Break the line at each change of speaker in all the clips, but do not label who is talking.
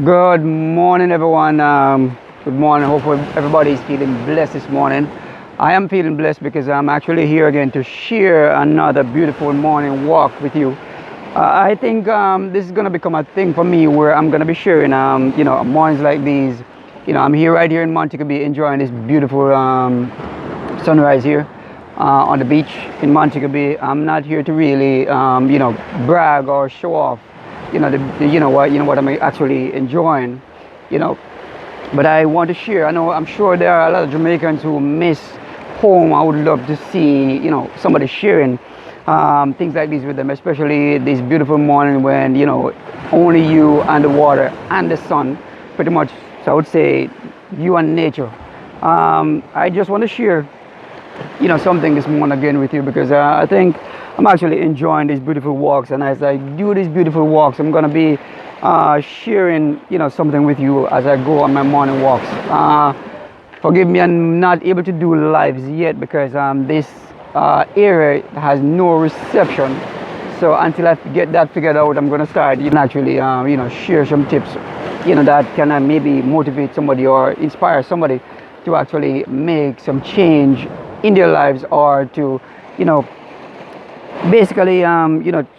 Good morning, everyone. Good morning. Hopefully, everybody is feeling blessed this morning. I am feeling blessed because I'm actually here again to share another beautiful morning walk with you. I think this is going to become a thing for me where I'm going to be sharing, mornings like these. I'm here right here in Montego Bay enjoying this beautiful sunrise here on the beach in Montego Bay. I'm not here to really, brag or show off what I'm actually enjoying, you know. But I want to share. I'm sure there are a lot of Jamaicans who miss home. I would love to see, somebody sharing things like this with them, especially this beautiful morning when only you and the water and the sun, pretty much. So I would say you and nature. I just want to share something this morning again with you because I think I'm actually enjoying these beautiful walks, and as I do these beautiful walks, I'm gonna be sharing something with you as I go on my morning walks. Forgive me, I'm not able to do lives yet because this area has no reception. So until I get that figured out, I'm gonna start actually share some tips that can maybe motivate somebody or inspire somebody to actually make some change in their lives, or to basically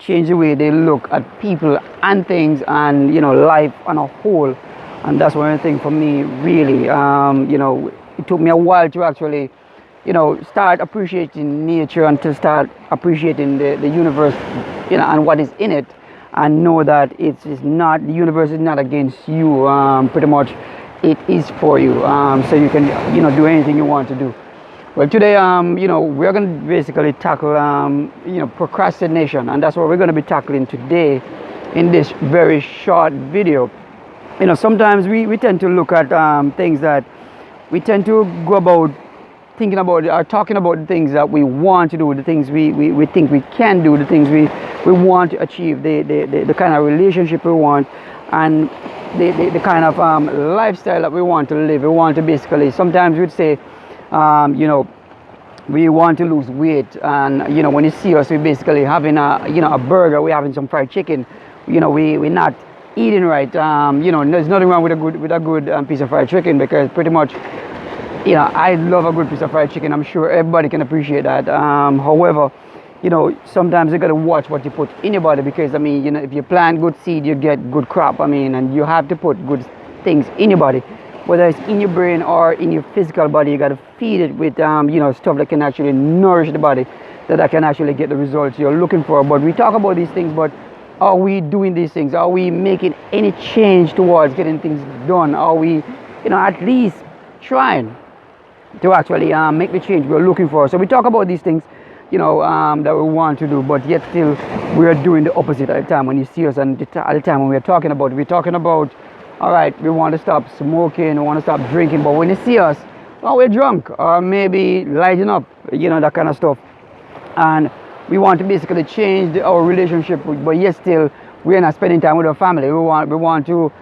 change the way they look at people and things, and life on a whole. And that's one thing for me, really. It took me a while to actually start appreciating nature and to start appreciating the universe, and what is in it, and know that it's not, the universe is not against you. Pretty much it is for you, so you can do anything you want to do. Well, today, we're going to basically tackle, procrastination, and that's what we're going to be tackling today in this very short video. Sometimes we tend to look at things that we tend to go about thinking about or talking about the things that we want to do, the things we think we can do, the things we want to achieve, the kind of relationship we want, and the kind of lifestyle that we want to live. We want to basically, sometimes we'd say, we want to lose weight, and when you see us, we're basically having a burger, we're having some fried chicken, we're not eating right. There's nothing wrong with a good piece of fried chicken, because pretty much I love a good piece of fried chicken. I'm sure everybody can appreciate that. However, sometimes you got to watch what you put in your body, because if you plant good seed, you get good crop. And you have to put good things in your body, whether it's in your brain or in your physical body. You got to feed it with stuff that can actually nourish the body, that can actually get the results you're looking for. But we talk about these things, but are we doing these things? Are we making any change towards getting things done? Are we at least trying to actually make the change we're looking for? So we talk about these things that we want to do, but yet still we are doing the opposite at the time when you see us. And at the time when we're talking about, all right, we want to stop smoking, we want to stop drinking, but when you see us, well, we're drunk, or maybe lighting up, that kind of stuff. And we want to basically change our relationship, but yet still we're not spending time with our family. We want to,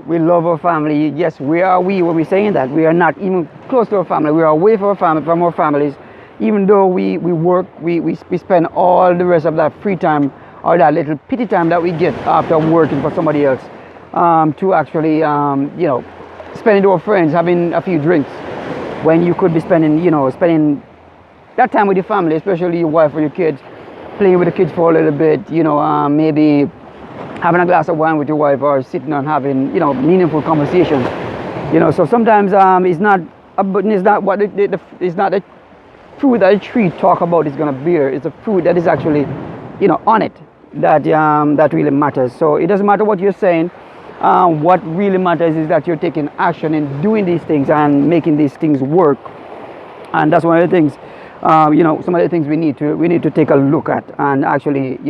we love our family. Yes, where are we when we're saying that? We are not even close to our family. We are away from our families. Even though we work, we spend all the rest of that free time, or that little pity time that we get after working for somebody else, to actually, spending with our friends, having a few drinks, when you could be spending that time with your family, especially your wife or your kids, playing with the kids for a little bit, maybe having a glass of wine with your wife, or sitting and having, meaningful conversations. So sometimes it's not what it's not the fruit that a tree talk about is gonna bear. It's a fruit that is actually, on it, that really matters. So it doesn't matter what you're saying. What really matters is that you're taking action and doing these things and making these things work. And that's one of the things, some of the things we need to take a look at, and actually,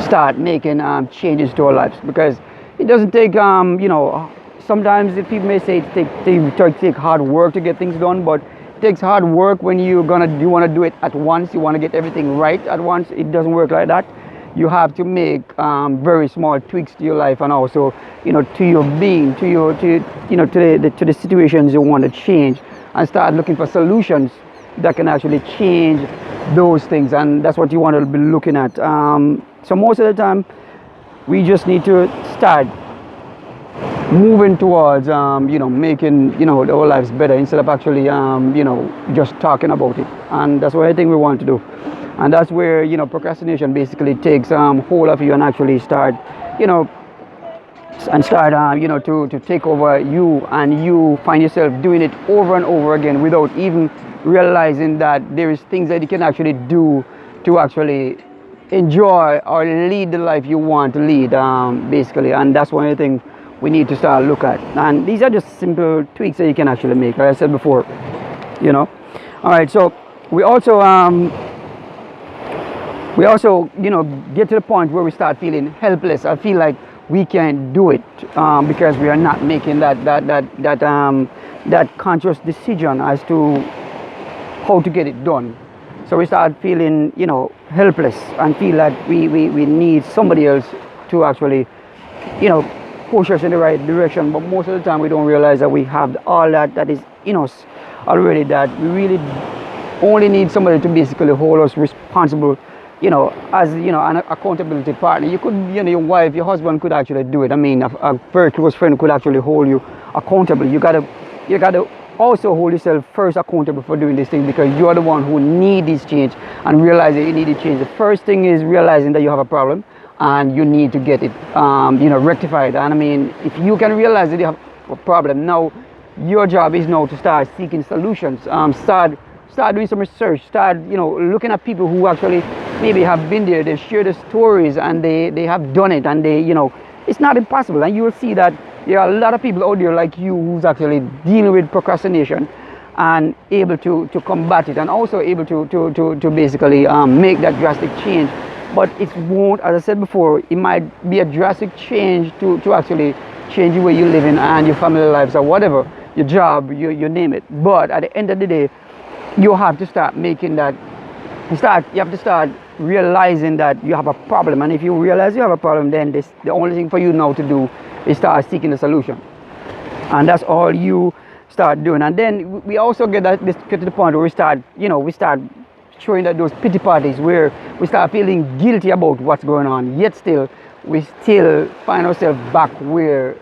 start making changes to our lives, because it doesn't take, sometimes people may say it take hard work to get things done, but it takes hard work when you want to do it at once. You want to get everything right at once. It doesn't work like that. You have to make very small tweaks to your life, and also to your being, to the situations you want to change, and start looking for solutions that can actually change those things. And that's what you want to be looking at. So most of the time we just need to start moving towards making our lives better instead of actually just talking about it. And that's what I think we want to do. And that's where procrastination basically takes hold of you and actually start you know to take over you, and you find yourself doing it over and over again without even realizing that there is things that you can actually do to actually enjoy or lead the life you want to lead, basically. And that's one of the things we need to start look at. And these are just simple tweaks that you can actually make, like I said before. All right, so we also get to the point where we start feeling helpless. I feel like we can't do it, because we are not making that conscious decision as to how to get it done. So we start feeling helpless and feel that we need somebody else to actually push us in the right direction. But most of the time we don't realize that we have all that is in us already, that we really only need somebody to basically hold us responsible, as an accountability partner. You could, your wife, your husband could actually do it. I mean, a very close friend could actually hold you accountable. You gotta also hold yourself first accountable for doing this thing, because you are the one who need this change and realize that you need to change. The first thing is realizing that you have a problem and you need to get it rectified. And I mean, if you can realize that you have a problem, now your job is now to start seeking solutions. Start doing some research, start looking at people who actually maybe have been there, they share the stories, and they have done it, and they it's not impossible. And you will see that there are a lot of people out there like you who's actually dealing with procrastination and able to combat it, and also able to basically make that drastic change. But it won't, as I said before, it might be a drastic change to actually change the way you live in and your family lives or whatever, your job, you name it. But at the end of the day, you have to start making that, you have to start realizing that you have a problem. And if you realize you have a problem, then the only thing for you now to do is start seeking a solution. And that's all you start doing. And then we also get to the point where we start showing that those pity parties, where we start feeling guilty about what's going on, yet still we still find ourselves back where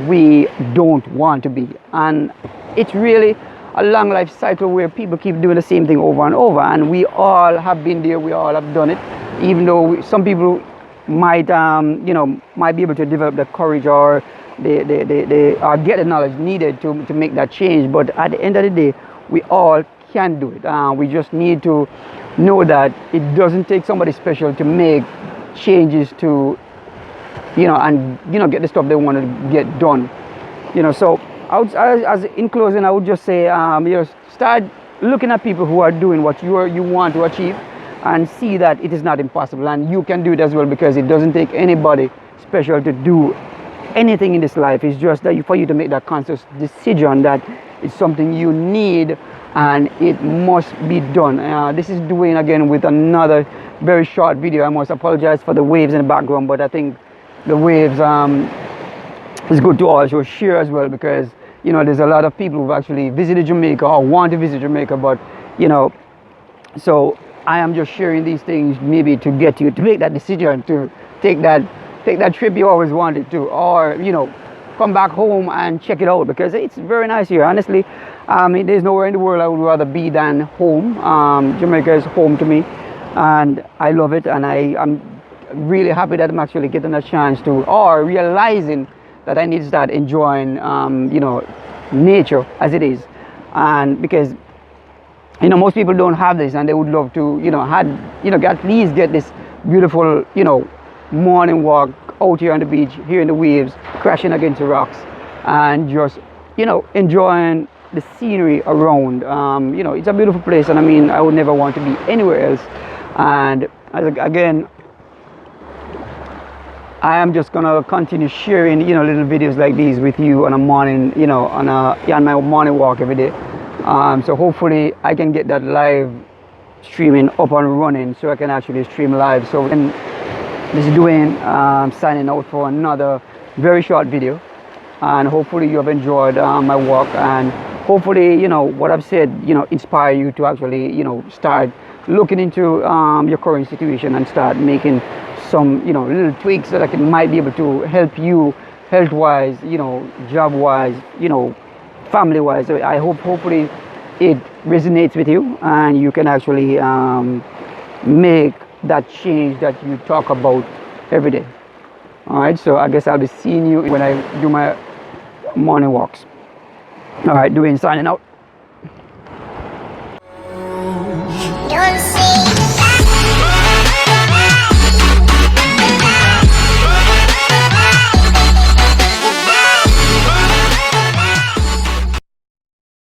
we don't want to be. And it's really a long life cycle where people keep doing the same thing over and over, and we all have been there, we all have done it, even though some people might be able to develop the courage, or they get the knowledge needed to make that change. But at the end of the day, we all can do it. We just need to know that it doesn't take somebody special to make changes to get the stuff they want to get done. So as in closing, I would just say start looking at people who are doing what you want to achieve, and see that it is not impossible, and you can do it as well, because it doesn't take anybody special to do anything in this life. It's just that for you to make that conscious decision that it's something you need and it must be done. This is Dwayne again with another very short video. I must apologize for the waves in the background, but I think the waves is good to also share as well, because there's a lot of people who've actually visited Jamaica or want to visit Jamaica, but so I am just sharing these things maybe to get you to make that decision to take that trip you always wanted to, or come back home and check it out, because it's very nice here. Honestly, there's nowhere in the world I would rather be than home. Jamaica is home to me, and I love it, and I'm really happy that I'm actually getting a chance to, or realizing that I need to start enjoying nature as it is. And because most people don't have this, and they would love to at least get this beautiful morning walk out here on the beach, hearing the waves crashing against the rocks, and just enjoying the scenery around. It's a beautiful place, and I mean, I would never want to be anywhere else. And again, I am just gonna continue sharing little videos like these with you on a morning, on my morning walk every day. So hopefully I can get that live streaming up and running, so I can actually stream live. So this is Dwayne signing out for another very short video, and hopefully you have enjoyed my walk, and hopefully what I've said inspire you to actually start looking into your current situation and start making some little tweaks that might be able to help you health wise, job wise, family wise. So I hope hopefully it resonates with you and you can actually make that change that you talk about every day. All right, so I guess I'll be seeing you when I do my morning walks. All right, Dwayne signing out.